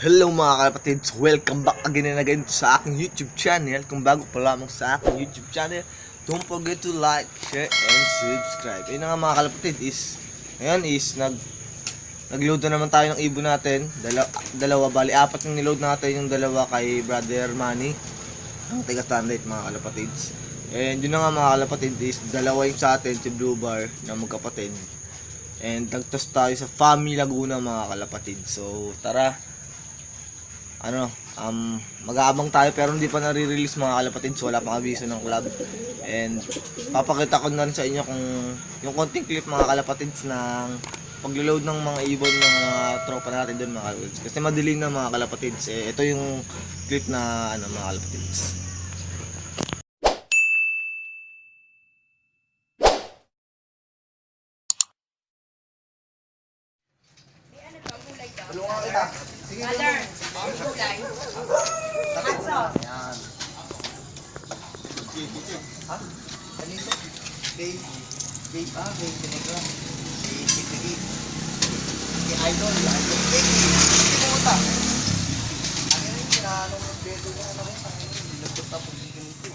Hello mga kapatids, welcome back again and again sa aking YouTube channel. Kung bago pa lamang sa aking YouTube channel, don't forget to like, share, and subscribe. Ayun nga mga kalapatid ngayon nag-load na naman tayo ng ibon natin. Dalawa, bali apat yung niload natin, yung dalawa kay Brother Manny, ang tiga Standard mga kalapatids. And yun na nga mga kalapatid dalawa yung sa atin, si Blue Bar na magkapatid. And nagtos tayo sa Family Laguna mga kalapatid. So tara, mag-aabang tayo pero hindi pa nare-release mga kalapatid, so wala pang abiso ng club. And papakita ko na rin sa inyo kung yung konting clip mga kalapatids ng paglo-load ng mga ibon ng mga tropa natin doon mga kalapatids. Kasi madilim na mga kalapatids. Ito yung clip na mga kalapatids. Tulungan kita. Sige, Mother, gulay. Hot sauce. Yan. Ha? Kanito? Babe. Babe, babe, tinigla. Babe, sige. Si Idol. Babe, sige mo ta. Ano yung kinanong ng bedo niya, nilagtot na pag ginito.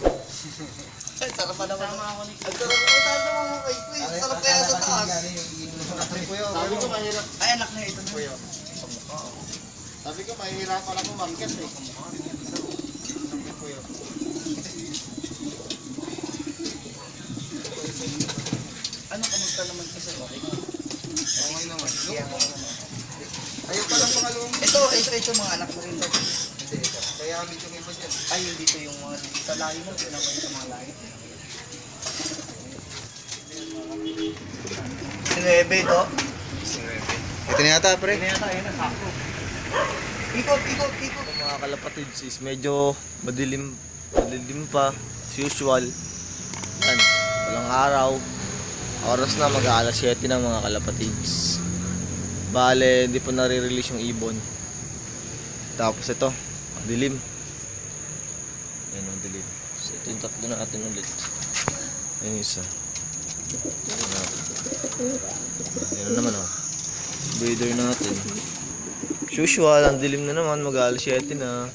Ay, sarap pa naman. Ang sarap naman tayo sa mga kay Kuya. Sarap kaya sa taas. Sabi ko mahirap. Ay, anak na ito. Kuya. Sabi ko mahihirapan ako market eh. Ano kamusta naman kasi okay? Okay naman. Ayun pa lang mga luong. Ito mga anak mo rin daw. Hindi ito. Kaya medyo may iba dyan. Ay hindi ito yung mga sa lahi mo. Pinamay sa mga lahi. Sinebe ito? Sinebe. Ito na yata pre? Ito na yata. Ayun na sakto. Ikot. Mga kalapatids medyo madilim pa as usual. Yan, walang araw. Oras na mag-aalas 7 na mga kalapatids. Bale, hindi pa nare-release yung ibon. Tapos ito, dilim. Yan ang dilim. So ito yung tatlo natin ulit. Yan yung isa. Yan naman breeder natin. Usual, ang dilim na naman, mag-aalas 7 na.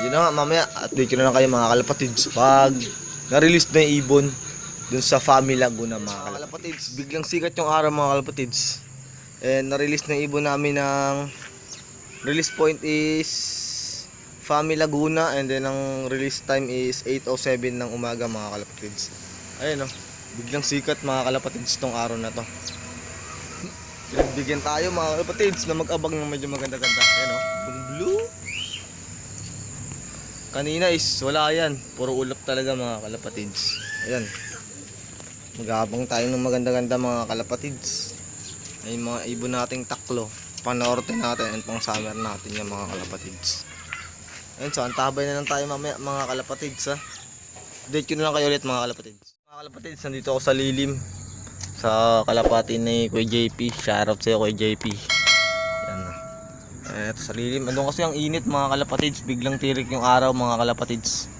Yun na nga, mamaya, update ko na lang kayo mga kalapatids pag na-release na yung ibon dun sa Family Laguna mga kalapatids. Biglang sikat yung araw mga kalapatids. And na-release na yung ibon namin ng release point is Family Laguna, and then ang release time is 8:07 ng umaga mga kalapatids. Ayun biglang sikat mga kalapatids tong araw na to. Bigyan tayo mga kalapatids na mag-abang ng medyo maganda-ganda. Ayan blue. Kanina wala yan. Puro ulap talaga mga kalapatids. Ayan. Mag-abang tayo ng maganda-ganda mga kalapatids. Ayun mga ibon nating taklo. Panorte natin and pang summer natin yung mga kalapatids. Ayan, so antabay na lang tayo mamaya mga kalapatids Update ko na lang kayo ulit mga kalapatids. Mga kalapatids, nandito ako sa lilim. Sa kalapati ni Kuya JP. Shoutout sa'yo Kuya JP. Yan eto sa lilim. Andun kasi ang init mga kalapatids. Biglang tirik yung araw mga kalapatids.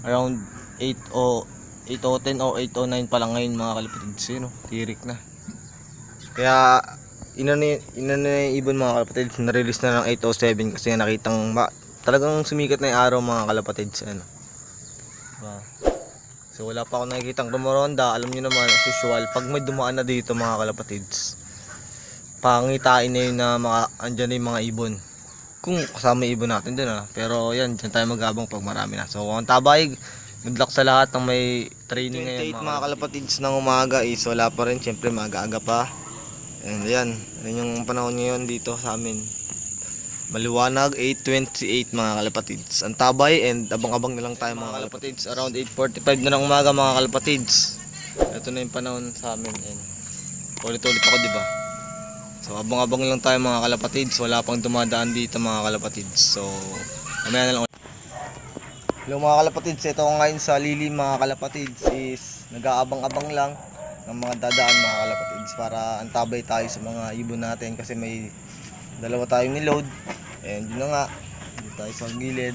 Around 8 o 8:10 o 8:09 pa lang ngayon mga kalapatids. Yun tirik na. Kaya ina na yung ibon mga kalapatids. Na-release na ng 8:07 kasi nakitang talagang sumikat na yung araw mga kalapatids. So wala pa ako nakikitang rumoronda. Alam nyo naman as usual, pag may dumaan na dito mga kalapatids, pangitain na yun na andyan na yung mga ibon. Kung kasama yung ibon natin dun pero yan, dyan tayo mag-abang pag marami na. So kung tabay, good luck sa lahat ng may training ngayon mga kalapatids ng umaga wala pa rin, syempre maaga-aga pa. And yan yung panahon ngayon dito sa amin. Maliwanag, 8:28 mga kalapatids. Ang tabay and abang-abang na lang tayo mga kalapatids. Around 8:45 na ng umaga mga kalapatids. Ito na yung panahon sa amin. Ulit-ulit ako diba? So abang-abang lang tayo mga kalapatids. Wala pang dumadaan dito mga kalapatids. So mamaya na lang. Hello mga kalapatids. Ito ko ngayon sa lilim mga kalapatids nag-aabang-abang lang ng mga dadaan mga kalapatids para antabay tayo sa mga ibon natin kasi may dalawa tayong niload. And yun na nga, dito tayo sa gilid.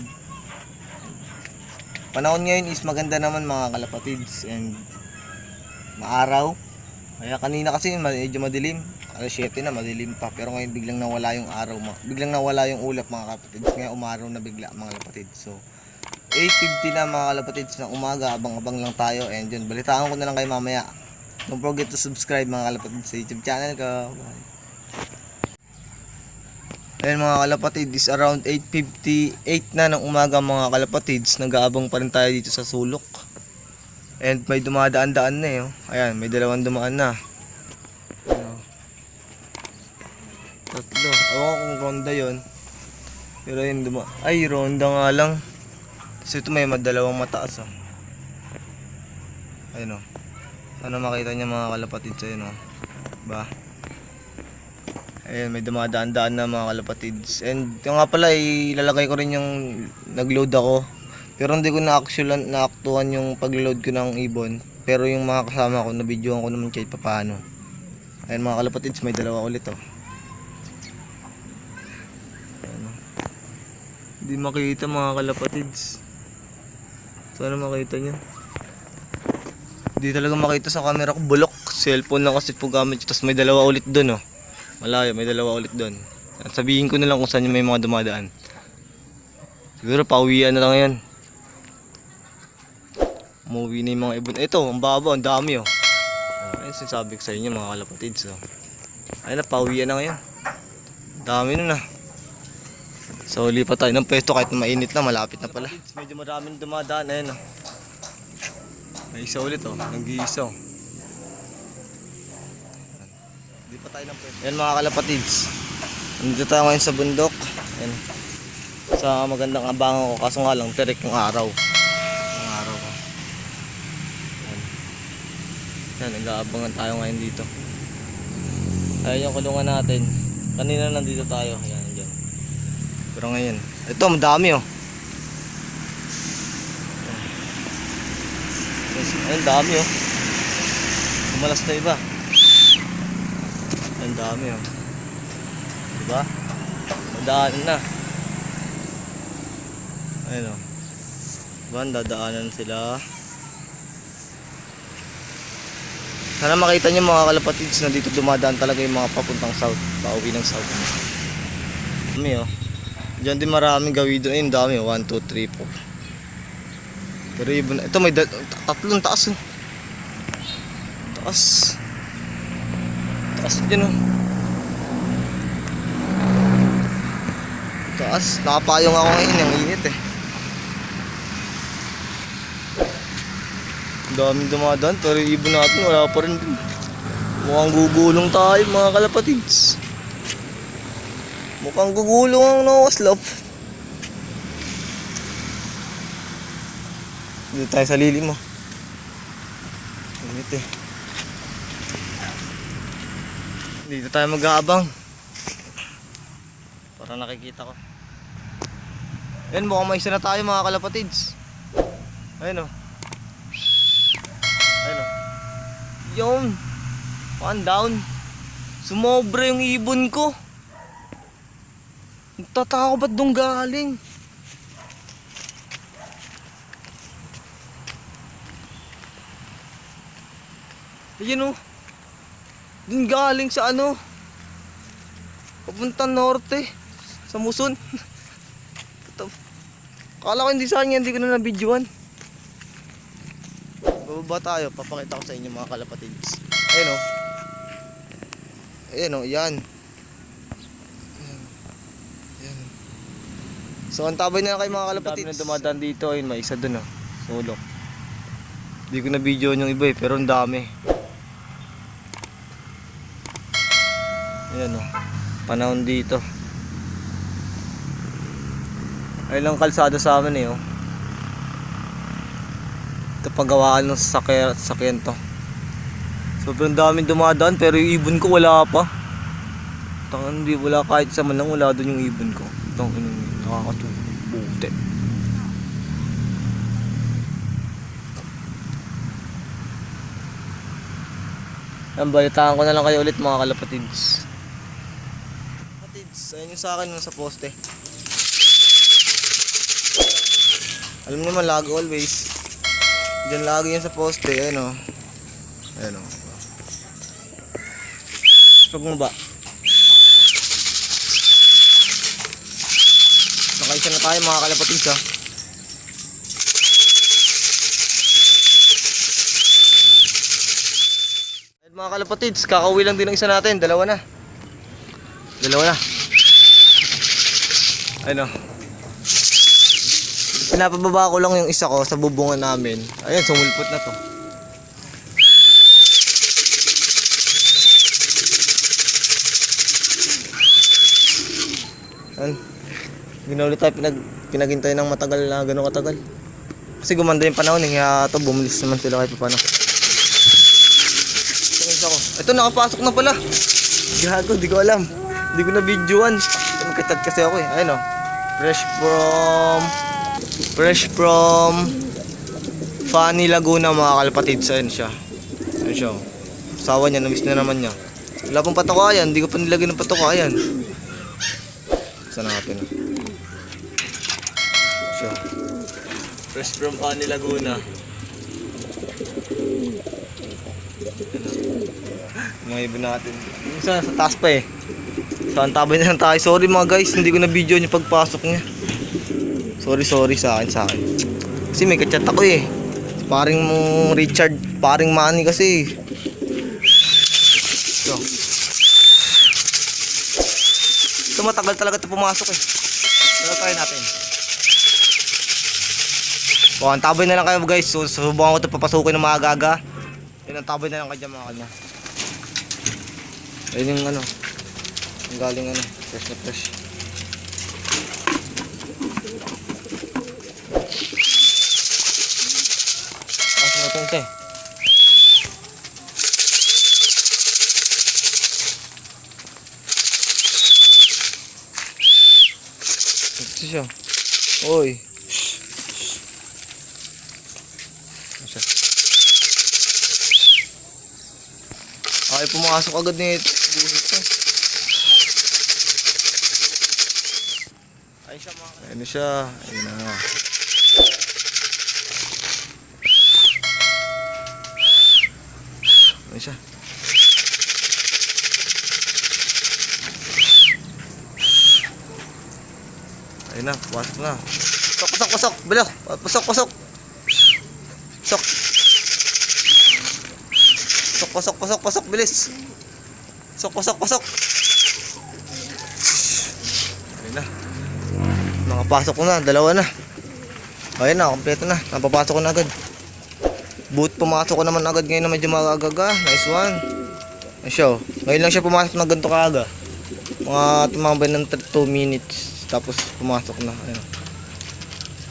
Panahon ngayon maganda naman mga kalapatids and maaraw. Kaya kanina kasi medyo madilim. alas 7 na, madilim pa. Pero ngayon biglang nawala yung araw, biglang nawala yung ulap mga kalapatids. Ngayon umaraw na bigla mga kalapatids. So 8:50 na mga kalapatids ng umaga, abang-abang lang tayo. And yun, balitaan ko na lang kayo mamaya. Don't forget to subscribe mga kalapatids sa YouTube channel ko. Bye. Ayun mga kalapatids, is around 8:58 na ng umaga mga kalapatids. Nag-aabang pa rin tayo dito sa sulok. And may dumadaan-daan na eh. Oh. Ayan, may dalawang dumaan na. Ayan, oh. Tatlo. Ewan ko kung ronda yun. Pero yun ay, ronda nga lang. So ito may dalawang mataas oh. Ayun oh. Sana makita niya mga kalapatids. Ayun oh. Ba? Ayan, may dumadaan-daan na mga kalapatids. And yung nga pala, ilalagay ko rin yung nag-load ako. Pero hindi ko na-aktuhan yung pag-load ko ng ibon. Pero yung mga kasama ko, na-videoan ko naman kahit paano. Ayan mga kalapatids, may dalawa ulit oh. Ayan, oh. Hindi makita mga kalapatids. Sana makita nyo. Hindi talaga makita sa camera ko. Bulok. Cellphone lang kasi po gamit. Tapos may dalawa ulit dun oh. Malayo, may dalawa ulit doon. At sabihin ko na lang kung saan may mga dumadaan. Siguro pauwian na lang yan. Umuwi na yung mga ibon. Ito, ang baba, ang dami oh. Ayun, sinasabi ko sa inyo mga kalapatids oh. Ayun na, pauwian na ngayon. Dami na na. So, lipat tayo ng pwesto kahit mainit na, malapit na pala. Medyo maraming dumadaan, ayun oh. May isa ulit oh, nag-iisa oh. Yan mga kalapatids, nandito tayo ngayon sa bundok. Yan. Sa magandang abangan ko, kaso nga lang tirik yung araw. Yung araw ko. Yan. Yan, nag-aabangan tayo ngayon dito. Ayan yung kulungan natin. Kanina nandito tayo. Ayan, dyan. Pero ngayon, ito madami oh. Ayan, dami oh. Kumalas na iba. Ang dami oh. Diba? Dadaanan na. Ayun oh. Diba? Dadaanan sila. Sana makita nyo mga kalapatids na dito dumadaan talaga yung mga papuntang south. Pauwi ng south. Dami oh. Diyan din maraming gawido. Ayun dami oh. 1, 2, 3, 4. Pero ibon. Ito may tatlong taas oh. Taas. Taas dyan oh. Taas. Nakapayong ako ngayon. Ang init eh. Daming dumadaan. Pero yung ibon natin wala pa rin din. Mukhang gugulong tayo mga kalapatids. Mukhang gugulong ang nakaslop. Dito tayo sa lilim oh. Init eh. Dito tayo mag-aabang para nakikita ko. Yan, mukhang may isa na tayo mga kalapatids. Ayun o. Ayun o. Yun. One down. Sumobra yung ibon ko. Nagtataka ko ba't doon galing. Ayun o. Doon galing sa ano, papunta norte, sa Muson. Kala ko hindi sa kanya, hindi ko na nabidyoan. Bababa tayo, papakita ko sa inyo mga kalapatids. Ayun o. Ayun o, yan. Yan. So antabay na lang kayo mga kalapatids. Dami na dumadaan dito, ayun may isa dun o. Sulok. Hindi ko na videoan yung iba eh, pero ang dami. Ayan o, panahon dito. Ayun lang kalsada sa amin eh oh. Ito pagawaan ng sasakyan to. Sobrang daming dumadaan pero yung ibon ko wala pa. Tangan, hindi wala kahit isa man lang, wala doon yung ibon ko. Itong nakakatubuti. Yan, balitaan ko na lang kayo ulit mga kalapatids. Ayun yung sa akin sa poste. Alam naman lagi always. Diyan lagi yan sa poste. Ayun o. Ayun o. Pag mo ba? Nakaisa na tayo mga kalapatids ha. At mga kalapatids, kakauwi lang din ang isa natin. Dalawa na. Ano? Pinapababa ko lang yung isa ko sa bubungan namin. Ayun, sumulpot na to. Ayun. Ginaulit tayo pinaghintay ng matagal na gano'ng katagal. Kasi gumanda yung panahon kaya ito bumilis naman sila kahit paano. Ito nakapasok na pala. Gago, di ko alam. Hindi ko na videoan. Magka-chat kasi ako eh. Ayun o. Fresh from Funny Laguna mga kalapatids. Ayun siya. Ayun siya oh. Asawa niya, namiss na naman niya. Wala pong patukayan. Hindi ko pa nilagyan ng patukayan. Saan natin oh. Siya. Fresh from Funny Laguna. Mga ibon natin. Minsan sa taas pa eh. So antabay na lang tayo. Sorry mga guys, hindi ko na video yung pagpasok niya. Sorry sa akin. Kasi may kachat ako eh. Paring mong Richard, paring Manny kasi. So. Ito matagal talaga ito pumasok eh. Pero try natin. So antabay na lang kayo guys. So susubukan ko ito papasukin ng mga gaga. Yun antabay na lang kayo dyan mga kanya. Ayun yung ano. Ang galing ano. Fresh na fresh. Ito. Ito siya. Oy. Ay, pumasok agad nito. Ay, siya mga. Ayun siya. Ayun na. Ayun siya. Ayun na, pasok na. Pasok. Bilok. Pasok. Pasok. Bilis. Pasok. Ayun na. Nakapasok ko na. Dalawa na. Ayun na, kompleto na. Napapasok ko na agad. Boot pumasok ko naman agad ngayon na medyo magagaga. Nice one. Ayun siya oh. Ngayon lang siya pumasok na ganito kaaga. Mga tumambay ng 2 minutes. Tapos pumasok na. Ayun.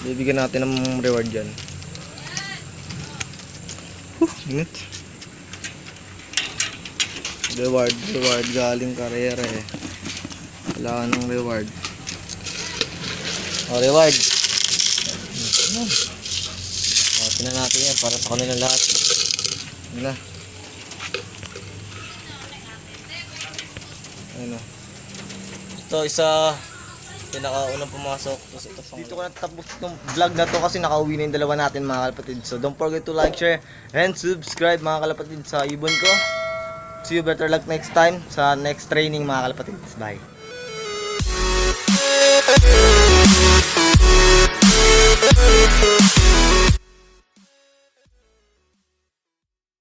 Bibigyan natin ng reward dyan. Minute. Reward galing karera eh. Wala nang reward. Oh, reward. Tingnan natin yan para sa kanila lahat. Yun na. Ayun na. Ito isa pinakaunang pumasok. Dito ko natapos itong vlog na to kasi nakauwi na yung dalawa natin mga kalapatid. So don't forget to like, share, and subscribe mga kalapatid sa ibon ko. See you better luck next time sa next training mga kalapatid. Bye.